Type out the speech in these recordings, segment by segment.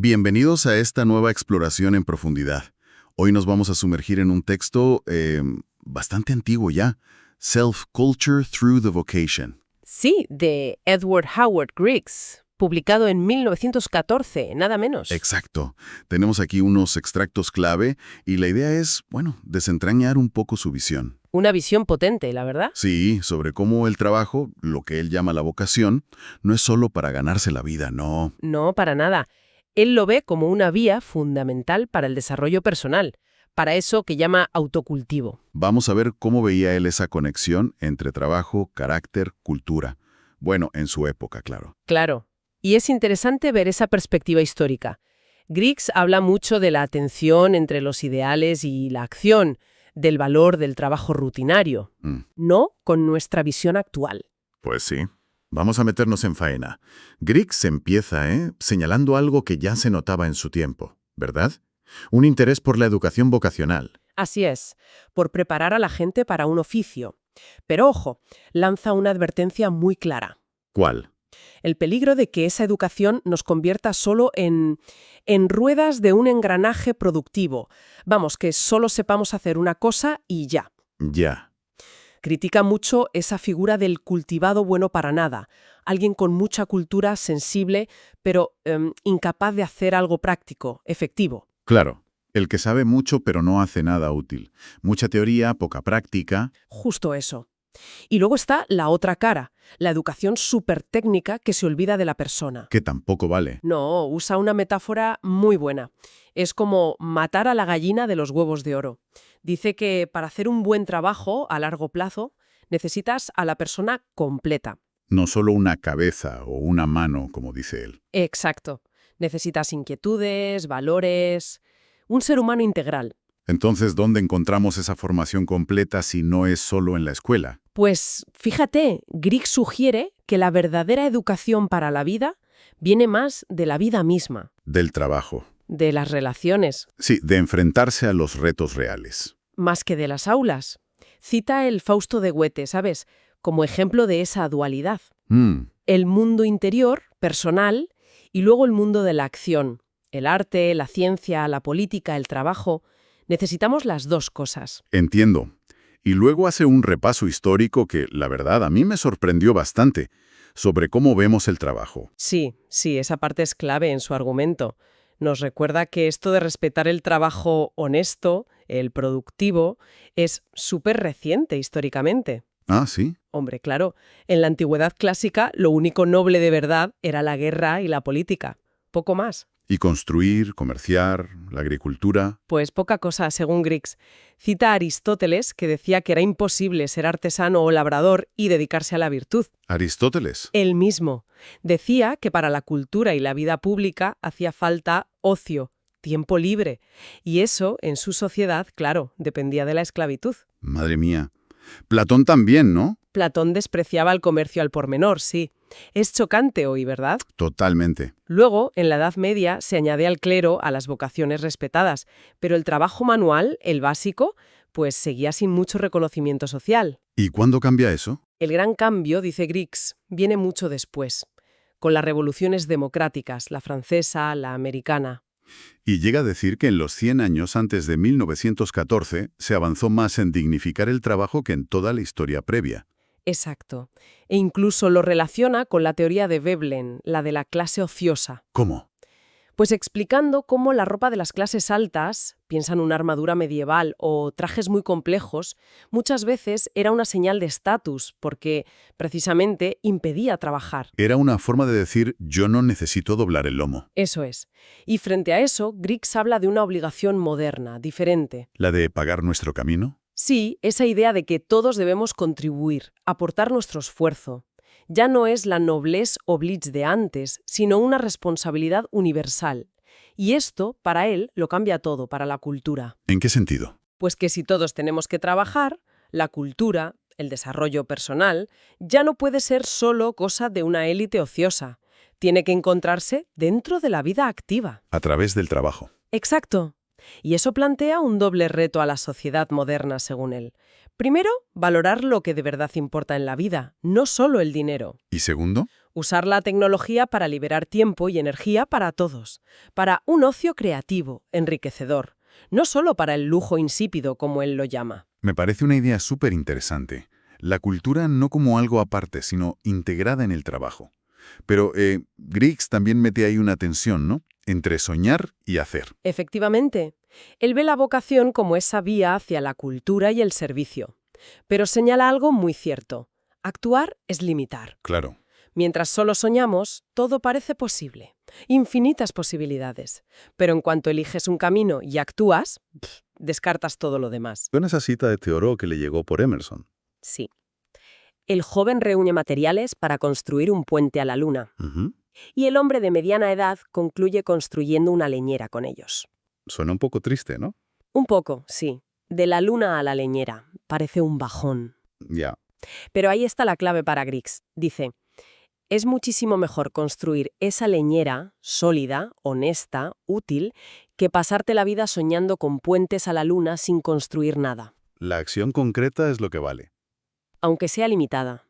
Bienvenidos a esta nueva exploración en profundidad. Hoy nos vamos a sumergir en un texto bastante antiguo ya, Self-Culture Through the Vocation. Sí, de Edward Howard Griggs, publicado en 1914, nada menos. Exacto. Tenemos aquí unos extractos clave y la idea es, desentrañar un poco su visión. Una visión potente, la verdad. Sí, sobre cómo el trabajo, lo que él llama la vocación, no es solo para ganarse la vida, no. No, para nada. Él lo ve como una vía fundamental para el desarrollo personal, para eso que llama autocultivo. Vamos a ver cómo veía él esa conexión entre trabajo, carácter, cultura. Bueno, en su época, claro. Claro. Y es interesante ver esa perspectiva histórica. Griggs habla mucho de la atención entre los ideales y la acción, del valor del trabajo rutinario, no con nuestra visión actual. Pues sí. Vamos a meternos en faena. Griggs empieza, señalando algo que ya se notaba en su tiempo, ¿verdad? Un interés por la educación vocacional. Así es, por preparar a la gente para un oficio. Pero ojo, lanza una advertencia muy clara. ¿Cuál? El peligro de que esa educación nos convierta solo en ruedas de un engranaje productivo. Vamos, que solo sepamos hacer una cosa y ya. Ya. Critica mucho esa figura del cultivado bueno para nada, alguien con mucha cultura, sensible, pero incapaz de hacer algo práctico, efectivo. Claro, el que sabe mucho pero no hace nada útil. Mucha teoría, poca práctica. Justo eso. Y luego está la otra cara, la educación súper técnica que se olvida de la persona. Que tampoco vale. No, usa una metáfora muy buena. Es como matar a la gallina de los huevos de oro. Dice que para hacer un buen trabajo a largo plazo necesitas a la persona completa. No solo una cabeza o una mano, como dice él. Exacto. Necesitas inquietudes, valores, un ser humano integral. Entonces, ¿dónde encontramos esa formación completa si no es solo en la escuela? Pues fíjate, Griggs sugiere que la verdadera educación para la vida viene más de la vida misma. Del trabajo. De las relaciones. Sí, de enfrentarse a los retos reales. Más que de las aulas. Cita el Fausto de Goethe, ¿sabes? Como ejemplo de esa dualidad. El mundo interior, personal, y luego el mundo de la acción. El arte, la ciencia, la política, el trabajo. Necesitamos las dos cosas. Entiendo. Y luego hace un repaso histórico que, la verdad, a mí me sorprendió bastante, sobre cómo vemos el trabajo. Sí, esa parte es clave en su argumento. Nos recuerda que esto de respetar el trabajo honesto, el productivo, es súper reciente históricamente. Ah, ¿sí? Hombre, claro, en la antigüedad clásica lo único noble de verdad era la guerra y la política. Poco más. Y construir, comerciar, la agricultura. Pues poca cosa, según Griggs. Cita a Aristóteles, que decía que era imposible ser artesano o labrador y dedicarse a la virtud. ¿Aristóteles? Él mismo. Decía que para la cultura y la vida pública hacía falta ocio, tiempo libre. Y eso, en su sociedad, claro, dependía de la esclavitud. Madre mía. Platón también, ¿no? Platón despreciaba el comercio al por menor, sí. Es chocante hoy, ¿verdad? Totalmente. Luego, en la Edad Media, se añade al clero a las vocaciones respetadas, pero el trabajo manual, el básico, pues seguía sin mucho reconocimiento social. ¿Y cuándo cambia eso? El gran cambio, dice Griggs, viene mucho después, con las revoluciones democráticas, la francesa, la americana. Y llega a decir que en los 100 años antes de 1914 se avanzó más en dignificar el trabajo que en toda la historia previa. Exacto. E incluso lo relaciona con la teoría de Veblen, la de la clase ociosa. ¿Cómo? Pues explicando cómo la ropa de las clases altas, piensa en una armadura medieval o trajes muy complejos, muchas veces era una señal de estatus, porque precisamente impedía trabajar. Era una forma de decir, yo no necesito doblar el lomo. Eso es. Y frente a eso, Griggs habla de una obligación moderna, diferente. ¿La de pagar nuestro camino? Sí, esa idea de que todos debemos contribuir, aportar nuestro esfuerzo. Ya no es la noblesse oblige de antes, sino una responsabilidad universal. Y esto, para él, lo cambia todo, para la cultura. ¿En qué sentido? Pues que si todos tenemos que trabajar, la cultura, el desarrollo personal, ya no puede ser solo cosa de una élite ociosa. Tiene que encontrarse dentro de la vida activa. A través del trabajo. Exacto. Y eso plantea un doble reto a la sociedad moderna, según él. Primero, valorar lo que de verdad importa en la vida, no solo el dinero. ¿Y segundo? Usar la tecnología para liberar tiempo y energía para todos, para un ocio creativo, enriquecedor, no solo para el lujo insípido, como él lo llama. Me parece una idea súper interesante. La cultura no como algo aparte, sino integrada en el trabajo. Pero Griggs también mete ahí una tensión, ¿no? Entre soñar y hacer. Efectivamente, él ve la vocación como esa vía hacia la cultura y el servicio. Pero señala algo muy cierto. Actuar es limitar. Claro. Mientras solo soñamos, todo parece posible. Infinitas posibilidades. Pero en cuanto eliges un camino y actúas, descartas todo lo demás. Con esa cita de Thoreau que le llegó por Emerson. Sí. El joven reúne materiales para construir un puente a la luna. Y el hombre de mediana edad concluye construyendo una leñera con ellos. Suena un poco triste, ¿no? Un poco, sí. De la luna a la leñera. Parece un bajón. Ya. Pero ahí está la clave para Griggs. Dice, es muchísimo mejor construir esa leñera sólida, honesta, útil, que pasarte la vida soñando con puentes a la luna sin construir nada. La acción concreta es lo que vale. Aunque sea limitada.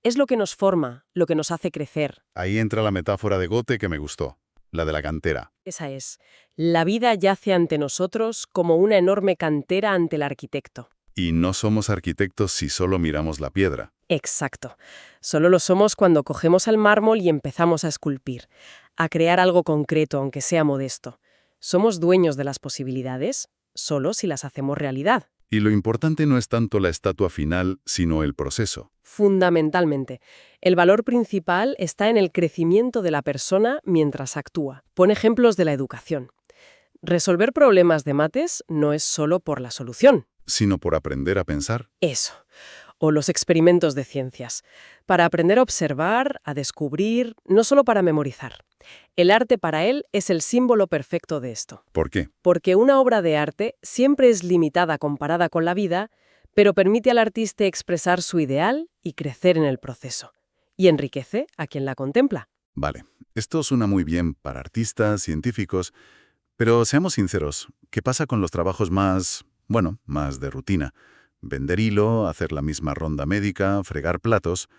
Es lo que nos forma, lo que nos hace crecer. Ahí entra la metáfora de Goethe que me gustó, la de la cantera. Esa es. La vida yace ante nosotros como una enorme cantera ante el arquitecto. Y no somos arquitectos si solo miramos la piedra. Exacto. Solo lo somos cuando cogemos el mármol y empezamos a esculpir, a crear algo concreto, aunque sea modesto. Somos dueños de las posibilidades, solo si las hacemos realidad. Y lo importante no es tanto la estatua final, sino el proceso. Fundamentalmente. El valor principal está en el crecimiento de la persona mientras actúa. Pon ejemplos de la educación. Resolver problemas de mates no es solo por la solución. Sino por aprender a pensar. Eso. O los experimentos de ciencias. Para aprender a observar, a descubrir, no solo para memorizar. El arte para él es el símbolo perfecto de esto. ¿Por qué? Porque una obra de arte siempre es limitada comparada con la vida, pero permite al artista expresar su ideal y crecer en el proceso. Y enriquece a quien la contempla. Vale, esto suena muy bien para artistas, científicos, pero seamos sinceros, ¿qué pasa con los trabajos más de rutina? Vender hilo, hacer la misma ronda médica, fregar platos.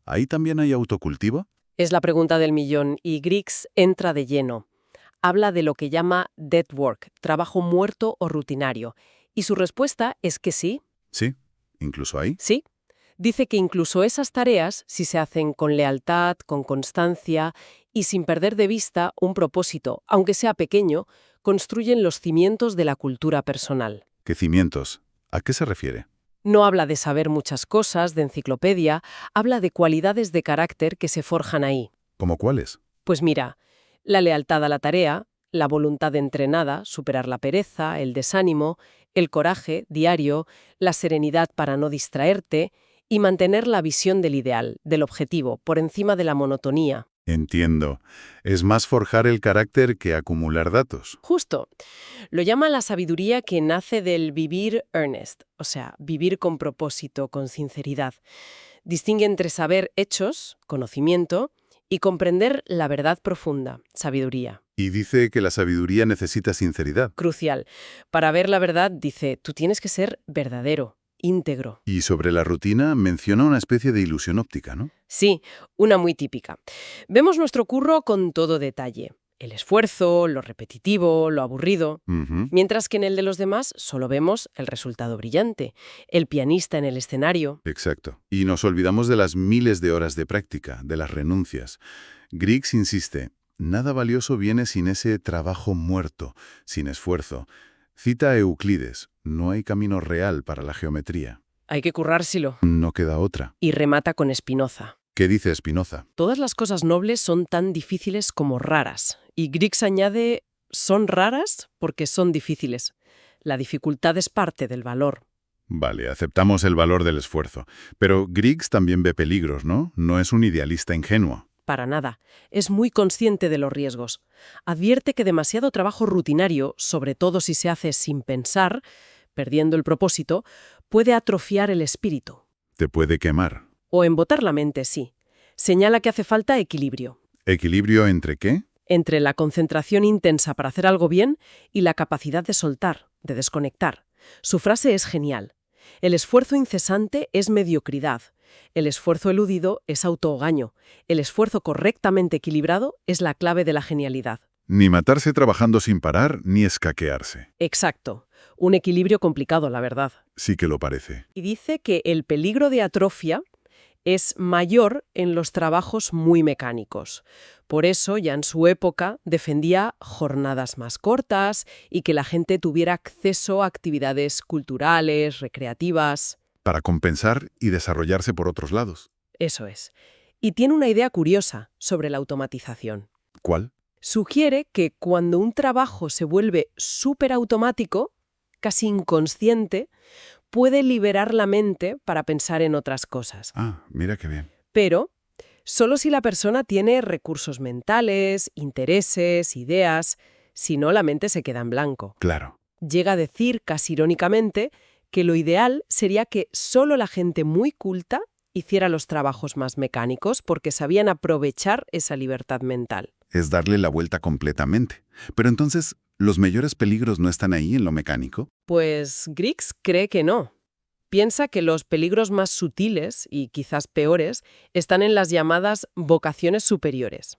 ¿Ahí también hay autocultivo? Es la pregunta del millón y Griggs entra de lleno. Habla de lo que llama dead work, trabajo muerto o rutinario. Y su respuesta es que sí. Sí, incluso ahí. Sí. Dice que incluso esas tareas, si se hacen con lealtad, con constancia y sin perder de vista un propósito, aunque sea pequeño, construyen los cimientos de la cultura personal. ¿Qué cimientos? ¿A qué se refiere? No habla de saber muchas cosas, de enciclopedia, habla de cualidades de carácter que se forjan ahí. ¿Cómo cuáles? Pues mira, la lealtad a la tarea, la voluntad entrenada, superar la pereza, el desánimo, el coraje diario, la serenidad para no distraerte y mantener la visión del ideal, del objetivo, por encima de la monotonía. Entiendo. Es más forjar el carácter que acumular datos. Justo. Lo llama la sabiduría que nace del vivir earnest, o sea, vivir con propósito, con sinceridad. Distingue entre saber hechos, conocimiento, y comprender la verdad profunda, sabiduría. Y dice que la sabiduría necesita sinceridad. Crucial. Para ver la verdad, dice, tú tienes que ser verdadero, íntegro. Y sobre la rutina menciona una especie de ilusión óptica, ¿no? Sí, una muy típica. Vemos nuestro curro con todo detalle. El esfuerzo, lo repetitivo, lo aburrido. Mientras que en el de los demás solo vemos el resultado brillante, el pianista en el escenario. Exacto. Y nos olvidamos de las miles de horas de práctica, de las renuncias. Griggs insiste, nada valioso viene sin ese trabajo muerto, sin esfuerzo. Cita a Euclides, no hay camino real para la geometría. Hay que currárselo. No queda otra. Y remata con Spinoza. ¿Qué dice Spinoza? Todas las cosas nobles son tan difíciles como raras. Y Griggs añade, son raras porque son difíciles. La dificultad es parte del valor. Vale, aceptamos el valor del esfuerzo. Pero Griggs también ve peligros, ¿no? No es un idealista ingenuo. Para nada. Es muy consciente de los riesgos. Advierte que demasiado trabajo rutinario, sobre todo si se hace sin pensar, perdiendo el propósito, puede atrofiar el espíritu. Te puede quemar. O embotar la mente, sí. Señala que hace falta equilibrio. ¿Equilibrio entre qué? Entre la concentración intensa para hacer algo bien y la capacidad de soltar, de desconectar. Su frase es genial. El esfuerzo incesante es mediocridad El esfuerzo eludido es autoengaño. El esfuerzo correctamente equilibrado es la clave de la genialidad. Ni matarse trabajando sin parar, ni escaquearse. Exacto. Un equilibrio complicado, la verdad. Sí que lo parece. Y dice que el peligro de atrofia es mayor en los trabajos muy mecánicos. Por eso, ya en su época, defendía jornadas más cortas y que la gente tuviera acceso a actividades culturales, recreativas. Para compensar y desarrollarse por otros lados. Eso es. Y tiene una idea curiosa sobre la automatización. ¿Cuál? Sugiere que cuando un trabajo se vuelve súper automático, casi inconsciente, puede liberar la mente para pensar en otras cosas. Ah, mira qué bien. Pero solo si la persona tiene recursos mentales, intereses, ideas, si no la mente se queda en blanco. Claro. Llega a decir, casi irónicamente, que lo ideal sería que solo la gente muy culta hiciera los trabajos más mecánicos porque sabían aprovechar esa libertad mental. Es darle la vuelta completamente. Pero entonces, ¿los mayores peligros no están ahí en lo mecánico? Pues Griggs cree que no. Piensa que los peligros más sutiles, y quizás peores, están en las llamadas vocaciones superiores.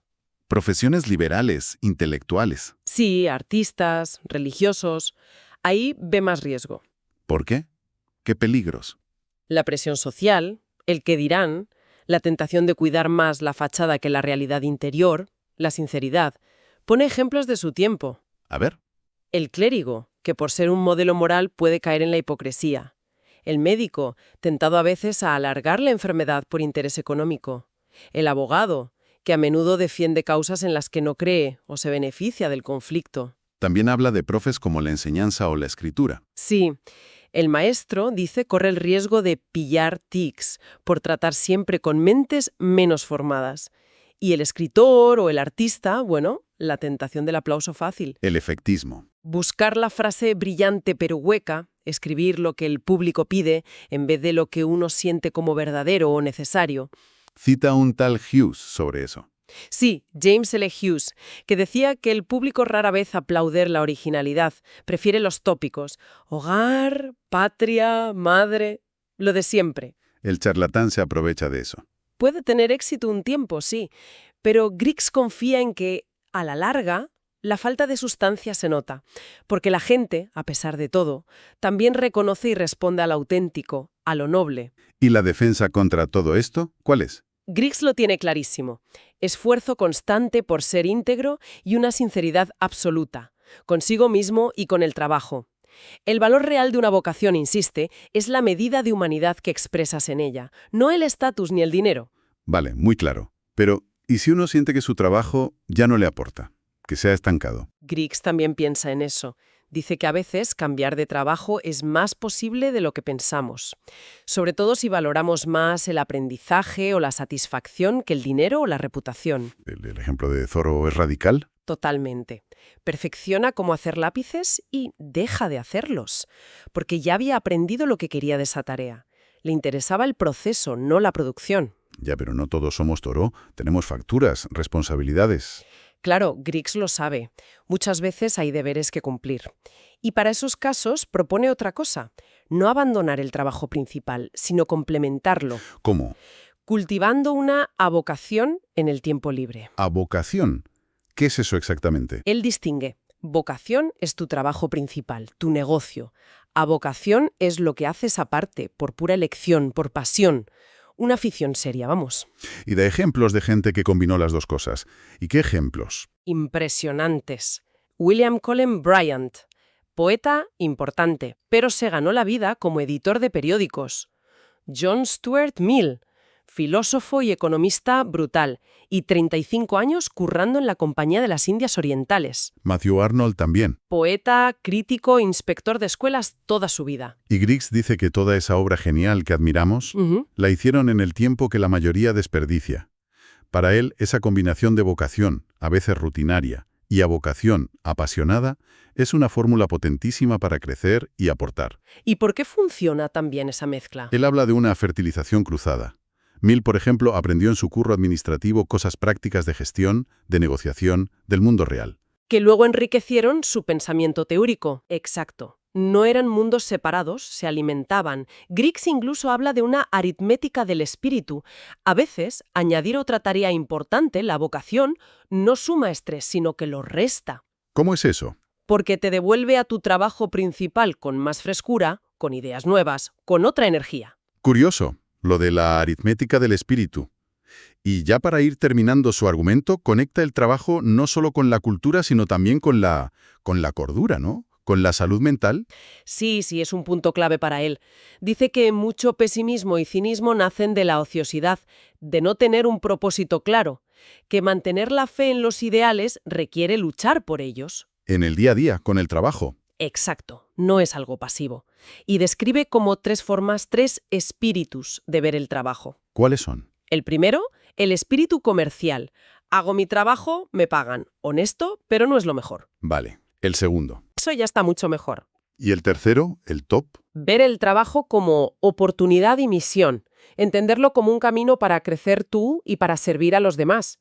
Profesiones liberales, intelectuales. Sí, artistas, religiosos. Ahí ve más riesgo. ¿Por qué? ¿Qué peligros? La presión social, el qué dirán, la tentación de cuidar más la fachada que la realidad interior, la sinceridad. Pone ejemplos de su tiempo. A ver. El clérigo, que por ser un modelo moral puede caer en la hipocresía. El médico, tentado a veces a alargar la enfermedad por interés económico. El abogado, que a menudo defiende causas en las que no cree o se beneficia del conflicto. También habla de profes como la enseñanza o la escritura. Sí, el maestro, dice, corre el riesgo de pillar tics por tratar siempre con mentes menos formadas. Y el escritor o el artista, bueno, la tentación del aplauso fácil. El efectismo. Buscar la frase brillante pero hueca, escribir lo que el público pide en vez de lo que uno siente como verdadero o necesario. Cita un tal Hughes sobre eso. Sí, James L. Hughes, que decía que el público rara vez aplaude la originalidad, prefiere los tópicos. Hogar, patria, madre, lo de siempre. El charlatán se aprovecha de eso. Puede tener éxito un tiempo, sí, pero Griggs confía en que, a la larga, la falta de sustancia se nota, porque la gente, a pesar de todo, también reconoce y responde al auténtico, a lo noble. ¿Y la defensa contra todo esto? ¿Cuál es? Griggs lo tiene clarísimo. Esfuerzo constante por ser íntegro y una sinceridad absoluta, consigo mismo y con el trabajo. El valor real de una vocación, insiste, es la medida de humanidad que expresas en ella, no el estatus ni el dinero. Vale, muy claro. Pero, ¿y si uno siente que su trabajo ya no le aporta? Que se ha estancado. Griggs también piensa en eso. Dice que a veces cambiar de trabajo es más posible de lo que pensamos. Sobre todo si valoramos más el aprendizaje o la satisfacción que el dinero o la reputación. ¿El ejemplo de Zorro es radical? Totalmente. Perfecciona cómo hacer lápices y deja de hacerlos, porque ya había aprendido lo que quería de esa tarea. Le interesaba el proceso, no la producción. Ya, pero no todos somos Toro. Tenemos facturas, responsabilidades. Claro, Griggs lo sabe. Muchas veces hay deberes que cumplir. Y para esos casos propone otra cosa. No abandonar el trabajo principal, sino complementarlo. ¿Cómo? Cultivando una avocación en el tiempo libre. ¿Avocación? ¿Qué es eso exactamente? Él distingue. Vocación es tu trabajo principal, tu negocio. Avocación es lo que haces aparte, por pura elección, por pasión. Una afición seria, vamos. Y de ejemplos de gente que combinó las dos cosas. ¿Y qué ejemplos? Impresionantes. William Cullen Bryant, poeta importante, pero se ganó la vida como editor de periódicos. John Stuart Mill, filósofo y economista brutal, y 35 años currando en la Compañía de las Indias Orientales. Matthew Arnold también. Poeta, crítico, inspector de escuelas toda su vida. Y Griggs dice que toda esa obra genial que admiramos la hicieron en el tiempo que la mayoría desperdicia. Para él, esa combinación de vocación, a veces rutinaria, y avocación apasionada, es una fórmula potentísima para crecer y aportar. ¿Y por qué funciona tan bien esa mezcla? Él habla de una fertilización cruzada. Mill, por ejemplo, aprendió en su curro administrativo cosas prácticas de gestión, de negociación, del mundo real. Que luego enriquecieron su pensamiento teórico. Exacto. No eran mundos separados, se alimentaban. Griggs incluso habla de una aritmética del espíritu. A veces, añadir otra tarea importante, la vocación, no suma estrés, sino que lo resta. ¿Cómo es eso? Porque te devuelve a tu trabajo principal con más frescura, con ideas nuevas, con otra energía. Curioso, lo de la aritmética del espíritu. Y ya para ir terminando su argumento, conecta el trabajo no solo con la cultura, sino también con la cordura, ¿no? Con la salud mental. Sí, es un punto clave para él. Dice que mucho pesimismo y cinismo nacen de la ociosidad, de no tener un propósito claro, que mantener la fe en los ideales requiere luchar por ellos. En el día a día, con el trabajo. Exacto, no es algo pasivo. Y describe como 3 formas, 3 espíritus de ver el trabajo. ¿Cuáles son? El primero, el espíritu comercial. Hago mi trabajo, me pagan. Honesto, pero no es lo mejor. Vale. El segundo. Eso ya está mucho mejor. ¿Y el tercero, el top? Ver el trabajo como oportunidad y misión. Entenderlo como un camino para crecer tú y para servir a los demás.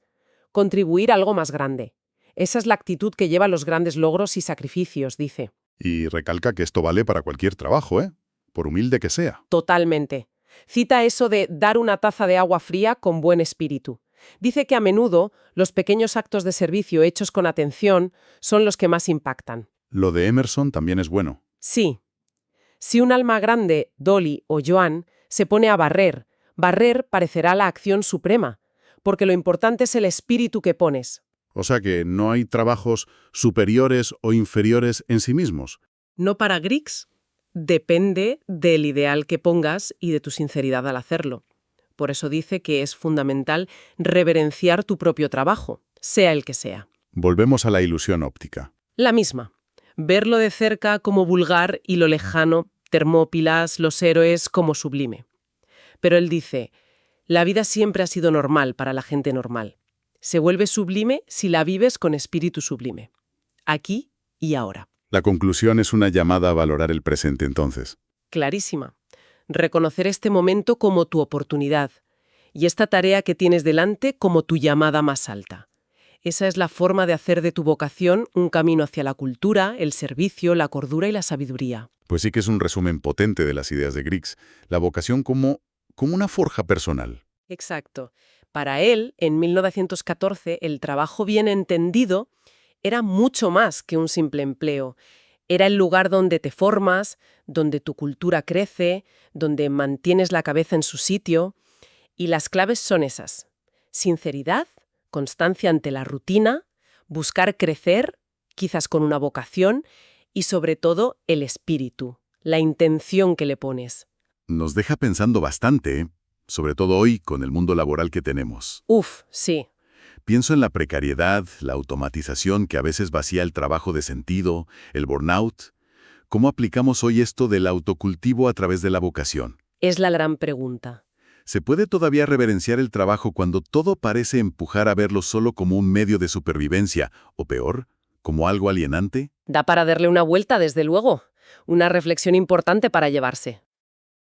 Contribuir a algo más grande. Esa es la actitud que lleva a los grandes logros y sacrificios, dice. Y recalca que esto vale para cualquier trabajo, ¿eh? Por humilde que sea. Totalmente. Cita eso de dar una taza de agua fría con buen espíritu. Dice que a menudo los pequeños actos de servicio hechos con atención son los que más impactan. Lo de Emerson también es bueno. Sí. Si un alma grande, Dolly o Joan, se pone a barrer parecerá la acción suprema, porque lo importante es el espíritu que pones. O sea que no hay trabajos superiores o inferiores en sí mismos. No para Griggs. Depende del ideal que pongas y de tu sinceridad al hacerlo. Por eso dice que es fundamental reverenciar tu propio trabajo, sea el que sea. Volvemos a la ilusión óptica. La misma. Verlo de cerca como vulgar y lo lejano, Termópilas, los héroes, como sublime. Pero él dice, la vida siempre ha sido normal para la gente normal. Se vuelve sublime si la vives con espíritu sublime. Aquí y ahora. La conclusión es una llamada a valorar el presente entonces. Clarísima. Reconocer este momento como tu oportunidad y esta tarea que tienes delante como tu llamada más alta. Esa es la forma de hacer de tu vocación un camino hacia la cultura, el servicio, la cordura y la sabiduría. Pues sí que es un resumen potente de las ideas de Griggs. La vocación como una forja personal. Exacto. Para él, en 1914, el trabajo bien entendido era mucho más que un simple empleo. Era el lugar donde te formas, donde tu cultura crece, donde mantienes la cabeza en su sitio. Y las claves son esas: sinceridad, constancia ante la rutina, buscar crecer, quizás con una vocación, y sobre todo el espíritu, la intención que le pones. Nos deja pensando bastante, ¿eh? Sobre todo hoy con el mundo laboral que tenemos. Sí. Pienso en la precariedad, la automatización que a veces vacía el trabajo de sentido, el burnout. ¿Cómo aplicamos hoy esto del autocultivo a través de la vocación? Es la gran pregunta. ¿Se puede todavía reverenciar el trabajo cuando todo parece empujar a verlo solo como un medio de supervivencia, o peor, como algo alienante? Da para darle una vuelta, desde luego. Una reflexión importante para llevarse.